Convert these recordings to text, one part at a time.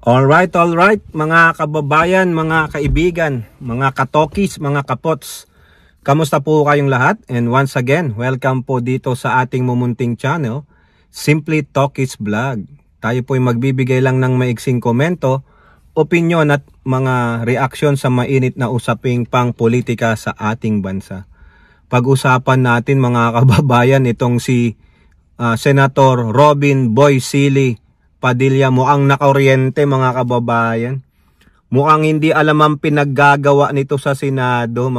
All right, mga kababayan, mga kaibigan, mga katokis, mga kapots. Kamusta po kayong lahat? And once again, welcome po dito sa ating mumunting channel, Simply Talkies Vlog. Tayo po ay magbibigay lang ng maiksing komento, opinyon at mga reaksyon sa mainit na usaping pang politika sa ating bansa. Pag-usapan natin mga kababayan itong si Senator Robin Boy Silly Padilla, mukhang nakaoryente mga kababayan. Mukhang hindi alam ang pinaggagawa nito sa Senado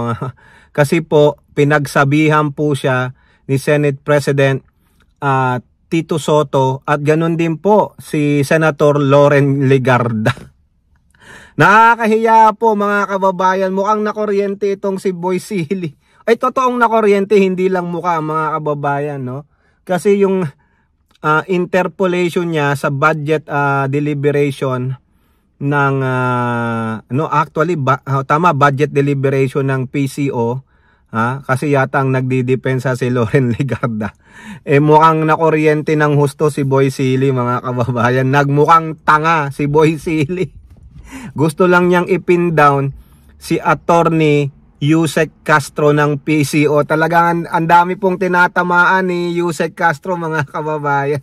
kasi po pinagsabihan po siya ni Senate President Tito Soto at ganun din po si Senator Loren Legarda. Nakakahiya po mga kababayan, mukhang nakoryente itong si Boy Silly. Ay totoong nakoryente, hindi lang mukha mga kababayan, no? Kasi yung interpolation niya sa budget deliberation ng budget deliberation ng PCO, kasi yata ang nagdidepensa si Loren Legarda. Mukhang nakoryente ng husto si Boy Silly mga kababayan. Nagmukhang tanga si Boy Silly. Gusto lang niyang ipin down si Attorney Yusek Castro ng PCO. Talagang ang dami pong tinatamaan ni Yusek Castro mga kababayan.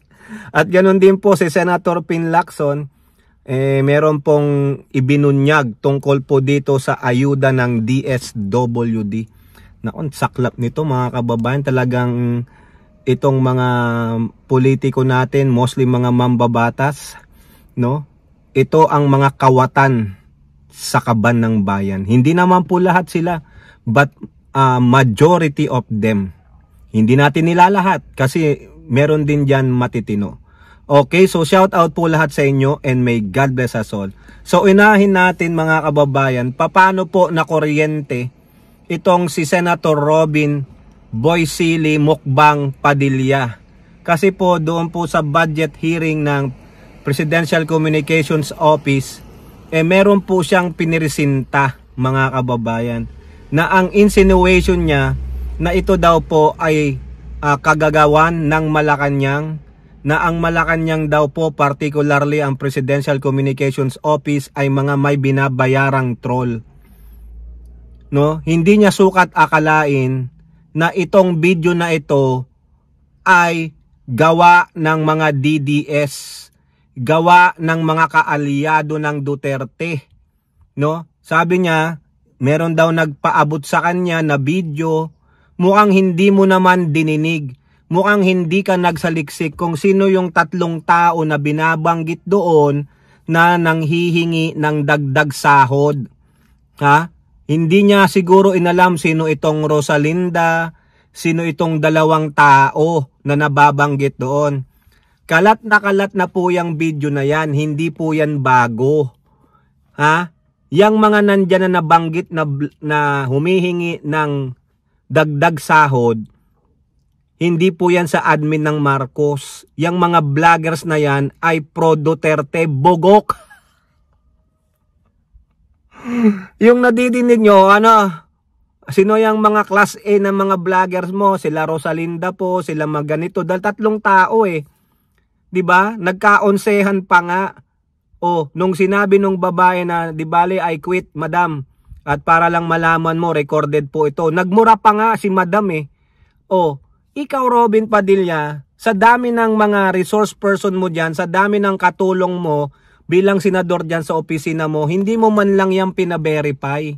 At ganoon din po si Senator Pin Lacson, meron pong ibinunyag tungkol po dito sa ayuda ng DSWD. Nakon, saklap nito mga kababayan. Talagang itong mga politiko natin, mostly mga mambabatas, no? Ito ang mga kawatan sa kaban ng bayan. Hindi naman po lahat sila, but majority of them. Hindi natin nilalahat kasi meron din dyan matitino. Okay, so shout out po lahat sa inyo and may God bless us all. So inahin natin mga kababayan, paano po nakoryente itong si Senator Robin Boy Silly Mukbang Padilla. Kasi po doon po sa budget hearing ng Presidential Communications Office, meron po siyang pinirisinta mga kababayan na ang insinuation niya na ito daw po ay kagagawan ng Malacanang, na ang Malacanang daw po, particularly ang Presidential Communications Office, ay mga may binabayarang troll. No? Hindi niya sukat akalain na itong video na ito ay gawa ng mga DDS, gawa ng mga kaalyado ng Duterte, no? Sabi niya, meron daw nagpaabot sa kanya na video, mukhang hindi mo naman dininig, mukhang hindi ka nagsaliksik kung sino yung tatlong tao na binabanggit doon na nanghihingi ng dagdag sahod. Hindi niya siguro inalam sino itong Rosalinda, sino itong dalawang tao na nababanggit doon. Kalat na po yung video na yan, hindi po yan bago. Yang mga nandyan na nabanggit na humihingi ng dagdag sahod, hindi po yan sa admin ng Marcos. Yang mga vloggers na yan ay pro Duterte bogok. Yung nadidinig nyo, sino yung mga class A na mga vloggers mo? Sila Rosalinda po, sila maganito, dahil tatlong tao Diba? Nagkaonsehan pa nga. Nung sinabi nung babae na di bale I quit, madam. At para lang malaman mo, recorded po ito. Nagmura pa nga si madam ikaw Robin Padilla, sa dami ng mga resource person mo dyan, sa dami ng katulong mo bilang senador dyan sa opisina mo, hindi mo man lang yan pina-verify.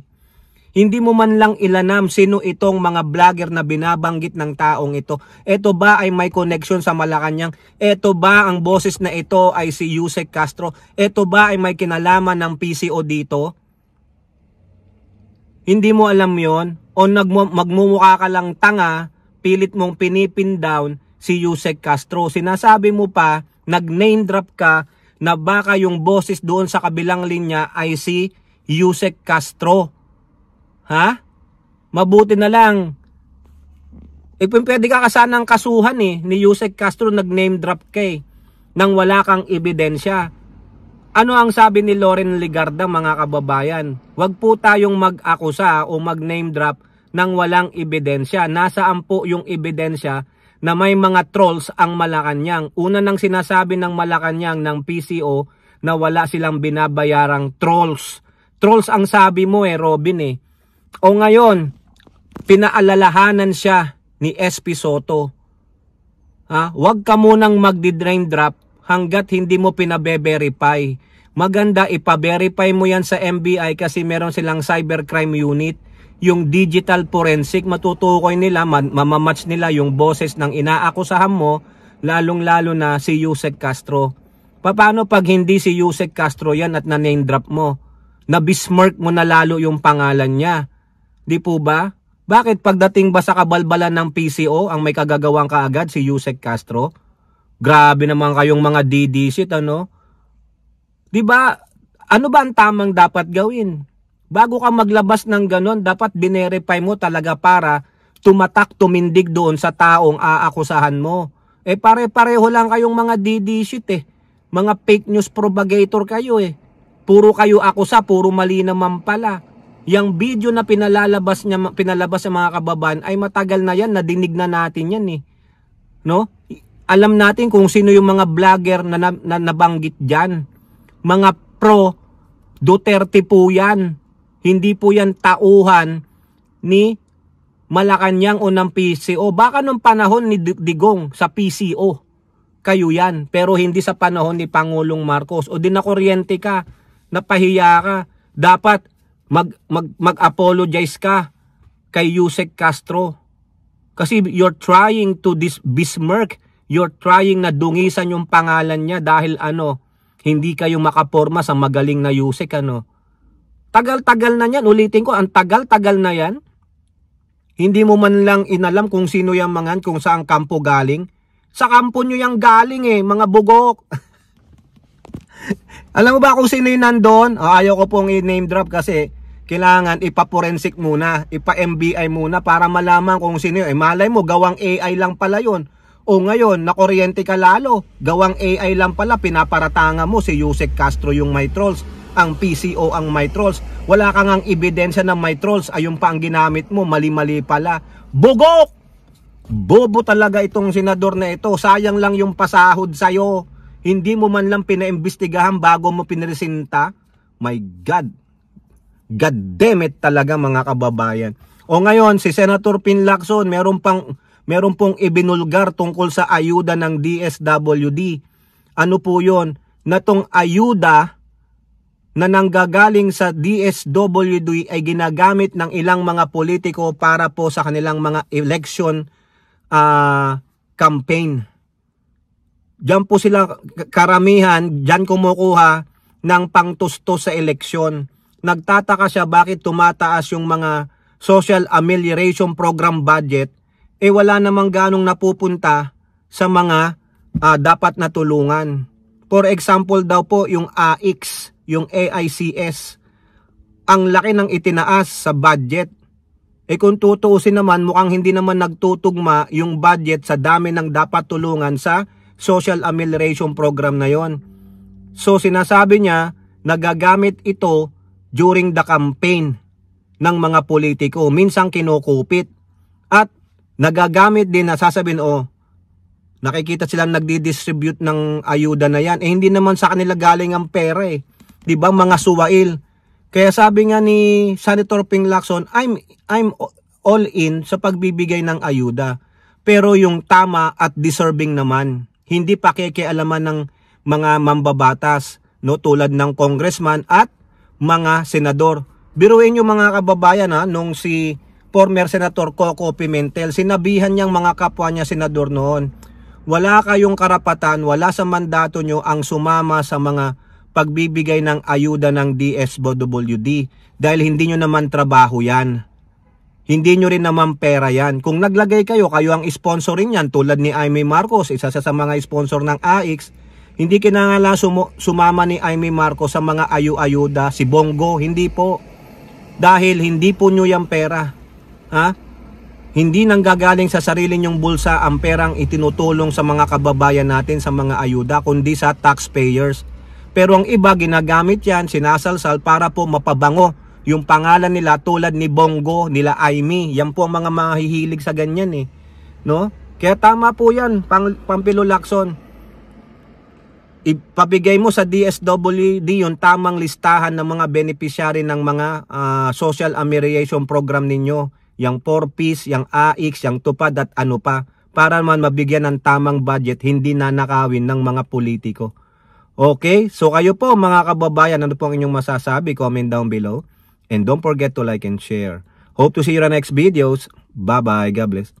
Hindi mo man lang ilanam sino itong mga vlogger na binabanggit ng taong ito. Ito ba ay may connection sa Malacanang? Ito ba ang boses na ito ay si Yusek Castro? Ito ba ay may kinalaman ng PCO dito? Hindi mo alam yon? O magmumukha ka lang tanga, pilit mong pinipin down si Yusek Castro. Sinasabi mo pa, nag-name drop ka na baka yung boses doon sa kabilang linya ay si Yusek Castro. Mabuti na lang. Pwede ka kasanang kasuhan ni Yusek Castro, nag-name drop nang wala kang ebidensya. Ano ang sabi ni Loren Legarda mga kababayan? Huwag po tayong mag-akusa o mag-name drop nang walang ebidensya. Nasaan po yung ebidensya na may mga trolls ang Malacanang? Una nang sinasabi ng Malacanang ng PCO na wala silang binabayarang trolls. Trolls ang sabi mo Robin eh. O ngayon, pinaalalahanan siya ni SP Soto. Huwag ka munang magdi-drain drop hanggat hindi mo pinabe-verify. Maganda ipa-verify mo yan sa NBI kasi meron silang cybercrime unit. Yung digital forensic, matutukoy nila, mamamatch nila yung boses ng inaakusahan mo, lalong-lalo na si Yusek Castro. Paano pag hindi si Yusek Castro yan at na-name drop mo? Na-besmirk mo na lalo yung pangalan niya. Di po ba? Bakit pagdating ba sa kabalbalan ng PCO, ang may kagagawang kaagad si Yusek Castro? Grabe naman kayong mga DDC, ano? Di ba? Ano ba ang tamang dapat gawin? Bago ka maglabas ng ganon, dapat binerify mo talaga para tumindig doon sa taong aakusahan mo. Pare-pareho lang kayong mga DDC Mga fake news propagator kayo Puro kayo akusa, puro mali naman pala. Yang video na pinalabas ng mga kababayan ay matagal na yan, nadinig na natin yan No? Alam natin kung sino yung mga vlogger na nabanggit dyan. Mga pro Duterte po yan. Hindi po yan tauhan ni Malacanang o ng PCO. Baka nung panahon ni Digong sa PCO. Kayo yan. Pero hindi sa panahon ni Pangulong Marcos. O din na kuryente ka. Napahiya ka. Dapat mag-apologize ka kay Yusek Castro. Kasi you're trying to besmirk. You're trying na dungisan yung pangalan niya dahil hindi kayo makaporma sa magaling na Yusek Tagal-tagal na yan. Ulitin ko, ang tagal-tagal na yan. Hindi mo man lang inalam kung sino yung mga kung saan kampo galing. Sa kampo nyo yung galing mga bugok. Alam mo ba kung sino yung nandun? Ayaw ko pong i-name drop kasi kailangan ipa-forensic muna, ipa-MBI muna para malaman kung sino yun. Malay mo, gawang AI lang pala yun. O ngayon, nakuryente ka lalo. Gawang AI lang pala, pinaparatanga mo si Yusek Castro yung may trolls. Ang PCO ang may trolls. Wala kang ang ebidensya ng may trolls. Ayun pa ang ginamit mo, mali-mali pala. Bugok! Bobo talaga itong senador na ito. Sayang lang yung pasahod sa'yo. Hindi mo man lang pinaimbestigahan bago mo pinresinta. My God. God damn it talaga mga kababayan. O ngayon, si Senator Pin Lacson, meron pong ibinulgar tungkol sa ayuda ng DSWD. Ano po yun? Na tong ayuda na nanggagaling sa DSWD ay ginagamit ng ilang mga politiko para po sa kanilang mga election campaign. Diyan po sila karamihan, diyan kumukuha ng pangtustos sa eleksyon. Nagtataka siya bakit tumataas yung mga social amelioration program budget, wala namang ganong napupunta sa mga dapat na tulungan. For example daw po yung AICS, yung AICS, ang laki ng itinaas sa budget. Kung tutuusin naman, mukhang hindi naman nagtutugma yung budget sa dami ng dapat tulungan sa social amelioration program na yon. So sinasabi niya, nagagamit ito during the campaign ng mga politiko. Minsan kinukupit. At nagagamit din na sasabihin, nakikita silang nagdi-distribute ng ayuda na yan. Hindi naman sa kanila galing ang pera Diba mga suwail? Kaya sabi nga ni Senator Ping Lacson, I'm all in sa pagbibigay ng ayuda. Pero yung tama at deserving naman. Hindi pakikialaman ng mga mambabatas, tulad ng congressman at mga senador. Biruin yung mga kababayan nung si former Senator Coco Pimentel, sinabihan niyang mga kapwa niya senador noon, wala kayong karapatan, wala sa mandato nyo ang sumama sa mga pagbibigay ng ayuda ng DSWD dahil hindi nyo naman trabaho yan. Hindi nyo rin naman pera yan. Kung naglagay kayo ang sponsorin yan tulad ni Aimee Marcos, isa sa mga sponsor ng AICS, hindi kinangala sumama ni Aimee Marcos sa mga ayuda, si Bongo, hindi po. Dahil hindi po nyo yung pera. Hindi nanggagaling sa sarili nyong bulsa ang perang itinutulong sa mga kababayan natin sa mga ayuda, kundi sa taxpayers. Pero ang iba ginagamit yan, sinasalsal para po mapabango yung pangalan nila tulad ni Bongo, nila Aimee. Yan po ang mga mahihilig sa ganyan no? Kaya tama po yan, Pampilo Lacson. ipabigay mo sa DSWD yung tamang listahan ng mga beneficiary ng mga social amelioration program ninyo, yung 4Ps, yung AIX, yung tupad at ano pa, para man mabigyan ng tamang budget, hindi nanakawin ng mga politiko. Okay? So kayo po mga kababayan, ano po ang inyong masasabi? Comment down below. And don't forget to like and share. Hope to see you in the next videos. Bye-bye. God bless.